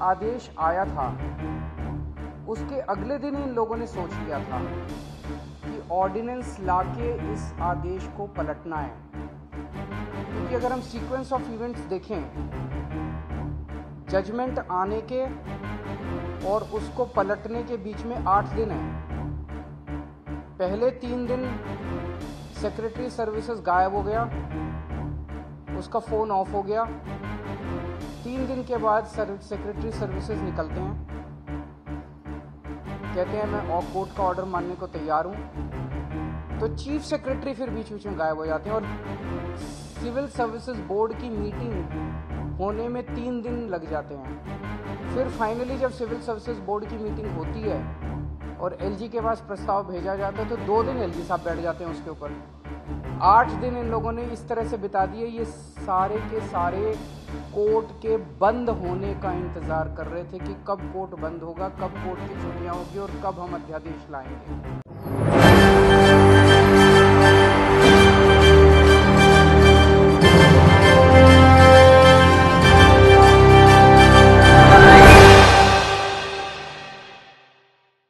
आदेश आया था उसके अगले दिन इन लोगों ने सोच लिया था कि ऑर्डिनेंस लाके इस आदेश को पलटना है, क्योंकि अगर हम सीक्वेंस ऑफ इवेंट्स देखें, जजमेंट आने के और उसको पलटने के बीच में 8 दिन है। पहले 3 दिन सेक्रेटरी सर्विसेज गायब हो गया, उसका फ़ोन ऑफ हो गया। 3 दिन के बाद सेक्रेटरी सर्विसेज निकलते हैं, कहते हैं मैं कोर्ट का ऑर्डर मानने को तैयार हूँ। तो चीफ सेक्रेटरी फिर बीच बीच में गायब हो जाते हैं और सिविल सर्विसेज बोर्ड की मीटिंग होने में 3 दिन लग जाते हैं। फिर फाइनली जब सिविल सर्विसेज बोर्ड की मीटिंग होती है और एलजी के पास प्रस्ताव भेजा जाता है तो 2 दिन एलजी साहब बैठ जाते हैं उसके ऊपर। 8 दिन इन लोगों ने इस तरह से बिता दिए, ये सारे के सारे कोर्ट के बंद होने का इंतजार कर रहे थे कि कब कोर्ट बंद होगा, कब कोर्ट की छुट्टियां होगी और कब हम अध्यादेश लाएंगे।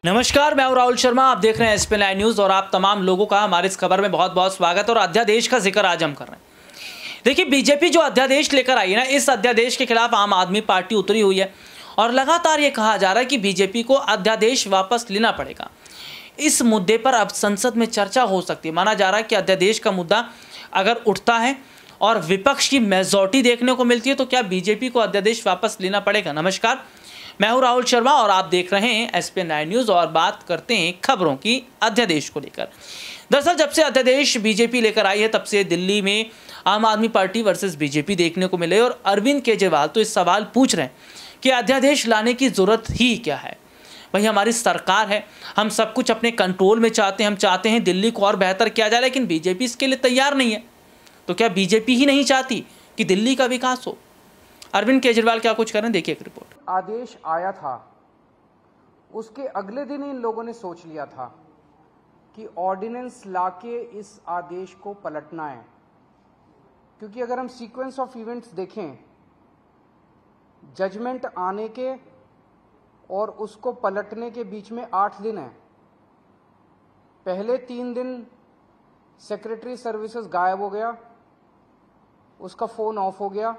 नमस्कार, मैं हूं राहुल शर्मा। आप देख रहे हैं एसपी 9 न्यूज़ और आप तमाम लोगों का हमारे इस खबर में बहुत बहुत स्वागत। और अध्यादेश का जिक्र आज हम कर रहे हैं। देखिए, बीजेपी जो अध्यादेश लेकर आई है ना, इस अध्यादेश के खिलाफ आम आदमी पार्टी उतरी हुई है और लगातार ये कहा जा रहा है कि बीजेपी को अध्यादेश वापस लेना पड़ेगा। इस मुद्दे पर अब संसद में चर्चा हो सकती है। माना जा रहा है कि अध्यादेश का मुद्दा अगर उठता है और विपक्ष की मेजॉरिटी देखने को मिलती है तो क्या बीजेपी को अध्यादेश वापस लेना पड़ेगा। नमस्कार, मैं हूं राहुल शर्मा और आप देख रहे हैं एसपी 9 न्यूज़ और बात करते हैं खबरों की अध्यादेश को लेकर। दरअसल जब से अध्यादेश बीजेपी लेकर आई है तब से दिल्ली में आम आदमी पार्टी वर्सेस बीजेपी देखने को मिले और अरविंद केजरीवाल तो इस सवाल पूछ रहे हैं कि अध्यादेश लाने की ज़रूरत ही क्या है। भाई, हमारी सरकार है, हम सब कुछ अपने कंट्रोल में चाहते हैं, हम चाहते हैं दिल्ली को और बेहतर किया जाए, लेकिन बीजेपी इसके लिए तैयार नहीं है। तो क्या बीजेपी ही नहीं चाहती कि दिल्ली का विकास हो? अरविंद केजरीवाल क्या कुछ करें, देखिए एक रिपोर्ट। आदेश आया था उसके अगले दिन इन लोगों ने सोच लिया था कि ऑर्डिनेंस लाके इस आदेश को पलटना है, क्योंकि अगर हम सीक्वेंस ऑफ इवेंट्स देखें, जजमेंट आने के और उसको पलटने के बीच में 8 दिन है। पहले 3 दिन सेक्रेटरी सर्विसेज गायब हो गया, उसका फ़ोन ऑफ हो गया।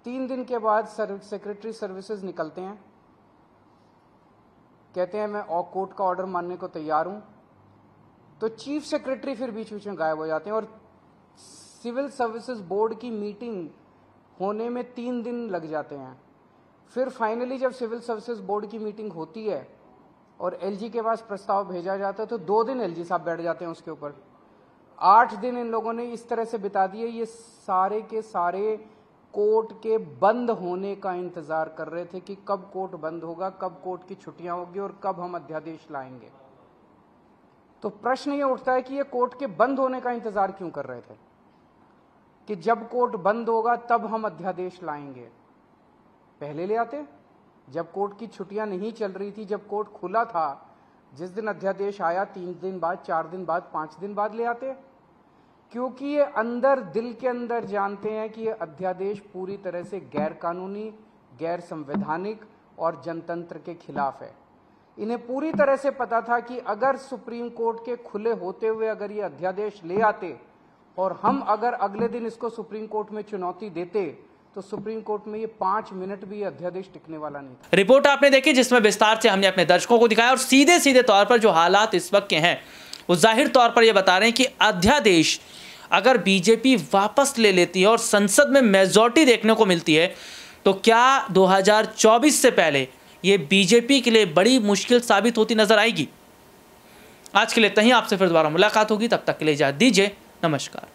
3 दिन के बाद सेक्रेटरी सर्विसेज निकलते हैं, कहते हैं मैं कोर्ट का ऑर्डर मानने को तैयार हूं। तो चीफ सेक्रेटरी फिर बीच बीच में गायब हो जाते हैं और सिविल सर्विसेज बोर्ड की मीटिंग होने में 3 दिन लग जाते हैं। फिर फाइनली जब सिविल सर्विसेज बोर्ड की मीटिंग होती है और एलजी के पास प्रस्ताव भेजा जाता है तो 2 दिन एलजी साहब बैठ जाते हैं उसके ऊपर। 8 दिन इन लोगों ने इस तरह से बिता दिए, ये सारे के सारे कोर्ट के बंद होने का इंतजार कर रहे थे कि कब कोर्ट बंद होगा, कब कोर्ट की छुट्टियां होगी और कब हम अध्यादेश लाएंगे। तो प्रश्न ये उठता है कि ये कोर्ट के बंद होने का इंतजार क्यों कर रहे थे कि जब कोर्ट बंद होगा तब हम अध्यादेश लाएंगे। पहले ले आते, जब कोर्ट की छुट्टियां नहीं चल रही थी, जब कोर्ट खुला था, जिस दिन अध्यादेश आया 3 दिन बाद, 4 दिन बाद, 5 दिन बाद ले आते, क्योंकि ये अंदर दिल के अंदर जानते हैं कि ये अध्यादेश पूरी तरह से गैर कानूनी, गैर संवैधानिक और जनतंत्र के खिलाफ है। इन्हें पूरी तरह से पता था कि अगर सुप्रीम कोर्ट के खुले होते हुए अगर ये अध्यादेश ले आते और हम अगर अगले दिन इसको सुप्रीम कोर्ट में चुनौती देते तो सुप्रीम कोर्ट में ये 5 मिनट भी अध्यादेश टिकने वाला नहीं था। रिपोर्ट आपने देखी जिसमें विस्तार से हमने अपने दर्शकों को दिखाया और सीधे सीधे तौर पर जो हालात इस वक्त के हैं वो जाहिर तौर पर ये बता रहे हैं कि अध्यादेश अगर बीजेपी वापस ले लेती है और संसद में मेजॉरिटी देखने को मिलती है तो क्या 2024 से पहले ये बीजेपी के लिए बड़ी मुश्किल साबित होती नजर आएगी। आज के लिए इतना ही, आपसे फिर दोबारा मुलाकात होगी, तब तक के लिए इजाजत दीजिए। नमस्कार।